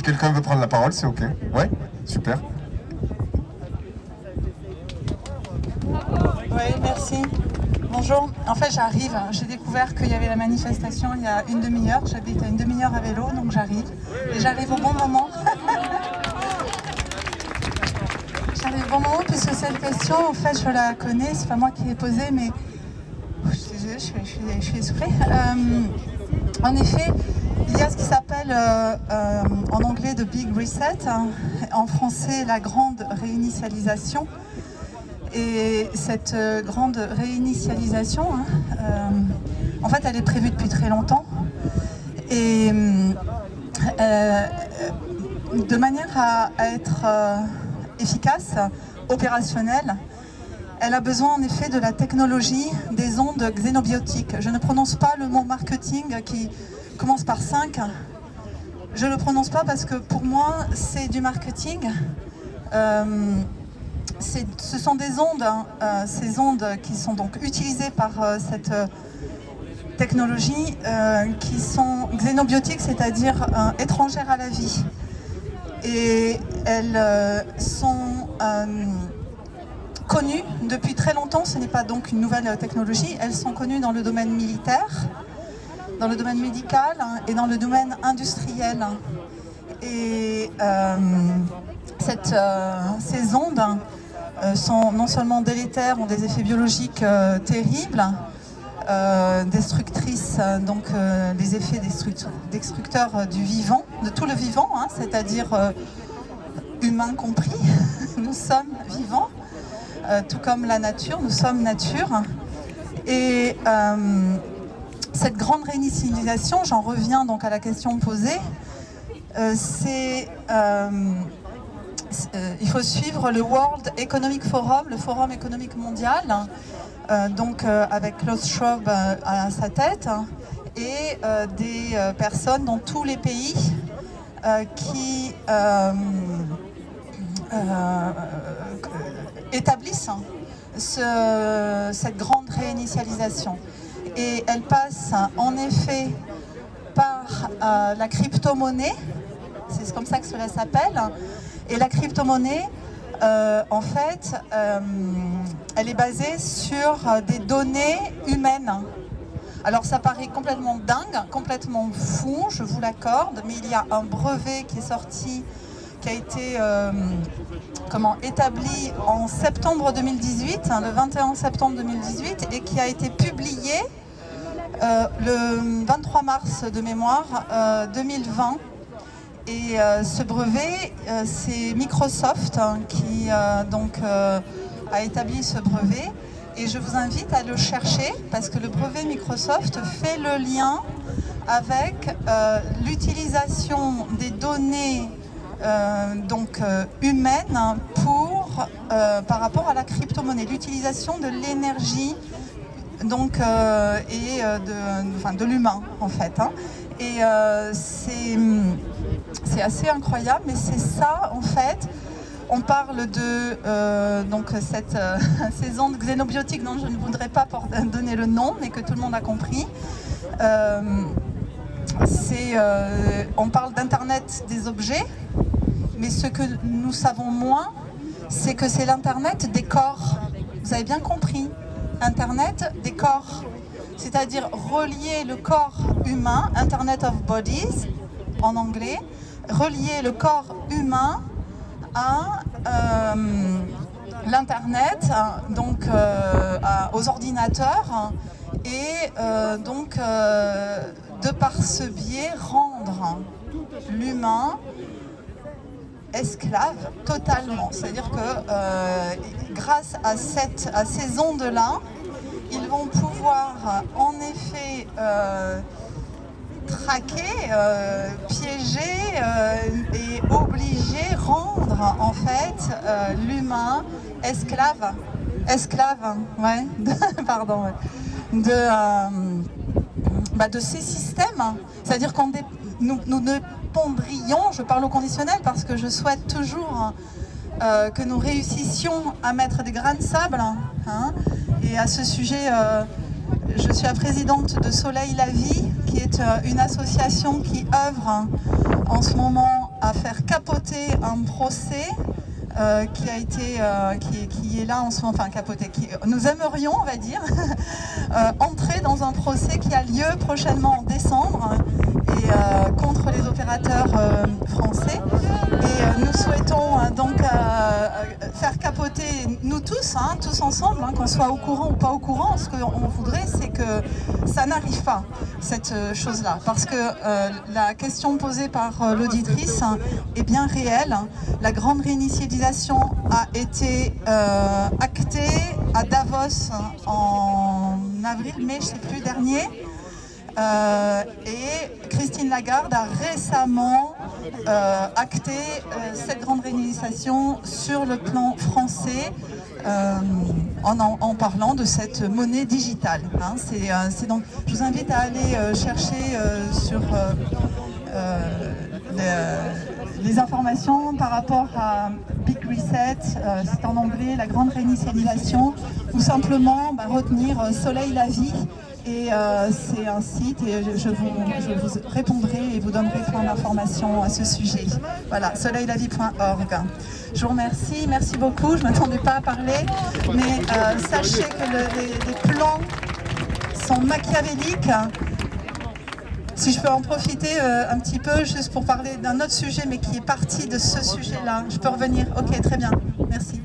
quelqu'un veut prendre la parole, c'est ok. Ouais, super. Oui, merci. Bonjour. En fait, j'arrive. J'ai découvert qu'il y avait la manifestation il y a une demi-heure. J'habite à une demi-heure à vélo, donc j'arrive. Et j'arrive au bon moment. J'arrive au bon moment puisque cette question, en fait, je la connais. C'est pas moi qui l'ai posée, mais je suis désolée, je suis essoufflée. En effet, il y a ce qui s'appelle en anglais The Big Reset, en français la grande réinitialisation. Et cette grande réinitialisation, en fait, elle est prévue depuis très longtemps. Et de manière à être efficace, opérationnelle, elle a besoin en effet de la technologie des ondes xénobiotiques. Je ne prononce pas le mot marketing qui commence par 5. Je ne le prononce pas parce que pour moi, c'est du marketing. Ce sont des ondes, ces ondes qui sont donc utilisées par cette technologie, qui sont xénobiotiques, c'est-à-dire étrangères à la vie. Et elles sont connues depuis très longtemps, ce n'est pas donc une nouvelle technologie, elles sont connues dans le domaine militaire, dans le domaine médical et dans le domaine industriel. Et ces ondes sont non seulement délétères, ont des effets biologiques terribles, destructrices, donc des effets destructeurs du vivant, de tout le vivant, c'est-à-dire humains compris. Nous sommes vivants, tout comme la nature, nous sommes nature. Et cette grande réinitialisation, j'en reviens donc à la question posée, il faut suivre le World Economic Forum, le Forum économique mondial, avec Klaus Schwab à sa tête, et des personnes dans tous les pays qui établissent cette grande réinitialisation. Et elle passe en effet par la crypto-monnaie, c'est comme ça que cela s'appelle. Et la crypto-monnaie, en fait, elle est basée sur des données humaines. Alors ça paraît complètement dingue, complètement fou, je vous l'accorde, mais il y a un brevet qui est sorti, qui a été établi en septembre 2018, le 21 septembre 2018, et qui a été publié le 23 mars de mémoire 2020. Et ce brevet, c'est Microsoft qui a établi ce brevet. Et je vous invite à le chercher parce que le brevet Microsoft fait le lien avec l'utilisation des données humaines par rapport à la crypto-monnaie, l'utilisation de l'énergie de l'humain en fait. Et c'est assez incroyable, mais c'est ça en fait. On parle de ces ondes xénobiotiques dont je ne voudrais pas donner le nom, mais que tout le monde a compris. On parle d'Internet des objets, mais ce que nous savons moins, c'est que c'est l'Internet des corps. Vous avez bien compris, Internet des corps. C'est-à-dire relier le corps humain, Internet of Bodies en anglais, relier le corps humain à l'Internet, aux ordinateurs, et de par ce biais rendre l'humain esclave totalement. C'est-à-dire que grâce à ces ondes-là, ils vont pouvoir en effet traquer, piéger et obliger, rendre en fait l'humain esclave, ouais, pardon, ouais, de ces systèmes. C'est-à-dire qu'on nous ne pondrions, je parle au conditionnel parce que je souhaite toujours que nous réussissions à mettre des grains de sable, et à ce sujet, je suis la présidente de Soleil la Vie, qui est une association qui œuvre en ce moment à faire capoté un procès qui a été, qui est là en ce moment, enfin capoté, nous aimerions, on va dire, entrer dans un procès qui a lieu prochainement en décembre et contre les opérateurs français. Et nous souhaitons donc faire capoter nous tous, tous ensemble, qu'on soit au courant ou pas au courant. Ce qu'on voudrait, c'est que ça n'arrive pas, cette chose-là. Parce que la question posée par l'auditrice est bien réelle. La grande réinitialisation a été actée à Davos en avril-mai, je ne sais plus, dernier. Et Christine Lagarde a récemment acté cette grande réinitialisation sur le plan français en parlant de cette monnaie digitale. C'est donc, je vous invite à aller chercher sur les informations par rapport à Big Reset, c'est en anglais, la grande réinitialisation, ou simplement retenir Soleil la vie. Et c'est un site et je vous répondrai et vous donnerai plein d'informations à ce sujet. Voilà, soleillavie.org. Je vous remercie, merci beaucoup. Je ne m'attendais pas à parler, mais sachez que les plans sont machiavéliques. Si je peux en profiter un petit peu, juste pour parler d'un autre sujet, mais qui est parti de ce sujet-là. Je peux revenir? Ok, très bien. Merci.